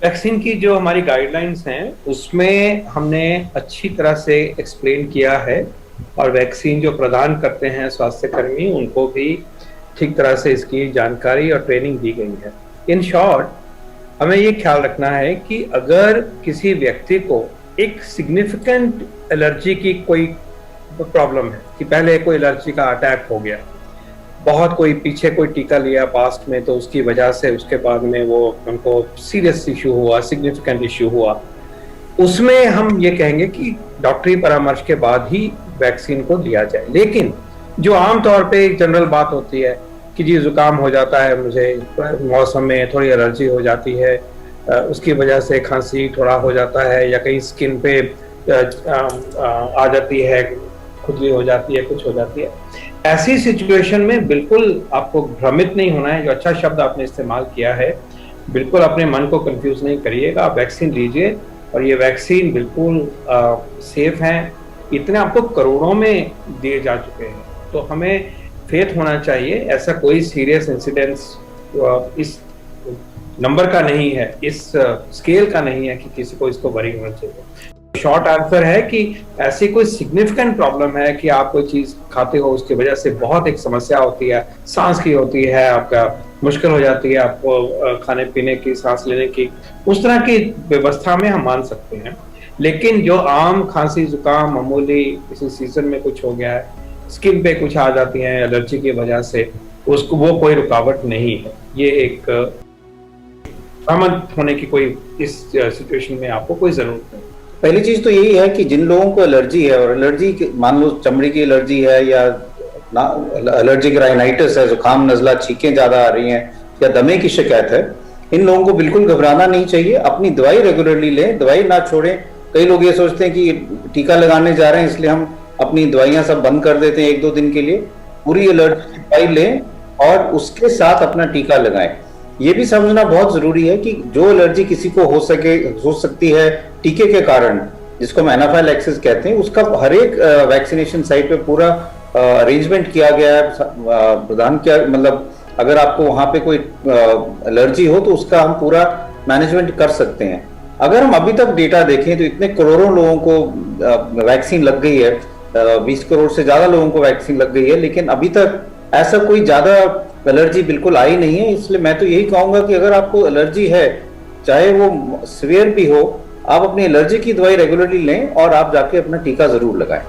Vaccine की जो हमारी गाइडलाइंस हैं उसमें हमने अच्छी तरह से एक्सप्लेन किया है और वैक्सीन जो प्रदान करते हैं स्वास्थ्य कर्मी उनको भी ठीक तरह से इसकी जानकारी और ट्रेनिंग दी गई है। इन शॉर्ट, हमें ये ख्याल रखना है कि अगर किसी व्यक्ति को एक सिग्निफिकेंट एलर्जी की कोई प्रॉब्लम है कि पहले कोई एलर्जी का अटैक हो गया, बहुत कोई पीछे कोई टीका लिया पास्ट में तो उसकी वजह से उसके बाद में वो उनको सीरियस इशू हुआ, सिग्निफिकेंट इशू हुआ, उसमें हम ये कहेंगे कि डॉक्टरी परामर्श के बाद ही वैक्सीन को दिया जाए। लेकिन जो आमतौर पे एक जनरल बात होती है कि जी जुकाम हो जाता है, मुझे मौसम में थोड़ी एलर्जी हो जाती है, उसकी वजह से खांसी थोड़ा हो जाता है या कहीं स्किन पे आ जाती है, खुजली हो जाती है, कुछ हो जाती है, ऐसी सिचुएशन में बिल्कुल आपको भ्रमित नहीं होना है। जो अच्छा शब्द आपने इस्तेमाल किया है, बिल्कुल अपने मन को कंफ्यूज नहीं करिएगा, आप वैक्सीन लीजिए और ये वैक्सीन बिल्कुल सेफ हैं। इतने आपको करोड़ों में दिए जा चुके हैं, तो हमें फेथ होना चाहिए ऐसा कोई सीरियस इंसिडेंट्स इस नंबर का नहीं है, इस स्केल का नहीं है कि किसी को इसको वरी होना चाहिए। शॉर्ट आंसर है कि ऐसी कोई सिग्निफिकेंट प्रॉब्लम है कि आप कोई चीज खाते हो उसकी वजह से बहुत एक समस्या होती है, सांस की होती है, आपका मुश्किल हो जाती है आपको खाने पीने की, सांस लेने की, उस तरह की व्यवस्था में हम मान सकते हैं। लेकिन जो आम खांसी जुकाम मामूली किसी सीजन में कुछ हो गया है, स्किन पे कुछ आ जाती है एलर्जी की वजह से, उसको वो कोई रुकावट नहीं है। ये एक सहमत होने की कोई इस सिचुएशन में आपको कोई जरूरत नहीं। पहली चीज तो यही है कि जिन लोगों को एलर्जी है, और एलर्जी मान लो चमड़ी की एलर्जी है या एलर्जिक राइनाइटिस है, जुकाम नजला छींकें ज्यादा आ रही हैं या दमे की शिकायत है, इन लोगों को बिल्कुल घबराना नहीं चाहिए। अपनी दवाई रेगुलरली लें, दवाई ना छोड़ें। कई लोग ये सोचते हैं कि टीका लगाने जा रहे हैं इसलिए हम अपनी दवाइयां सब बंद कर देते हैं 1-2 दिन के लिए। पूरी एलर्जी की दवाई लें और उसके साथ अपना टीका लगाएं। ये भी समझना बहुत जरूरी है कि जो एलर्जी किसी को हो सकती है टीके के कारण, जिसको हम एनाफाइलैक्सिस कहते हैं, उसका हर एक वैक्सीनेशन साइट पे पूरा अरेंजमेंट किया गया है, प्रदान किया। मतलब अगर आपको वहां पे कोई एलर्जी हो तो उसका हम पूरा मैनेजमेंट कर सकते हैं। अगर हम अभी तक डेटा देखें तो इतने करोड़ों लोगों को वैक्सीन लग गई है, 20 करोड़ से ज्यादा लोगों को वैक्सीन लग गई है, लेकिन अभी तक ऐसा कोई ज्यादा एलर्जी बिल्कुल आई नहीं है। इसलिए मैं तो यही कहूंगा कि अगर आपको एलर्जी है, चाहे वो सीवियर भी हो, आप अपनी एलर्जी की दवाई रेगुलरली लें और आप जाके अपना टीका जरूर लगाएं।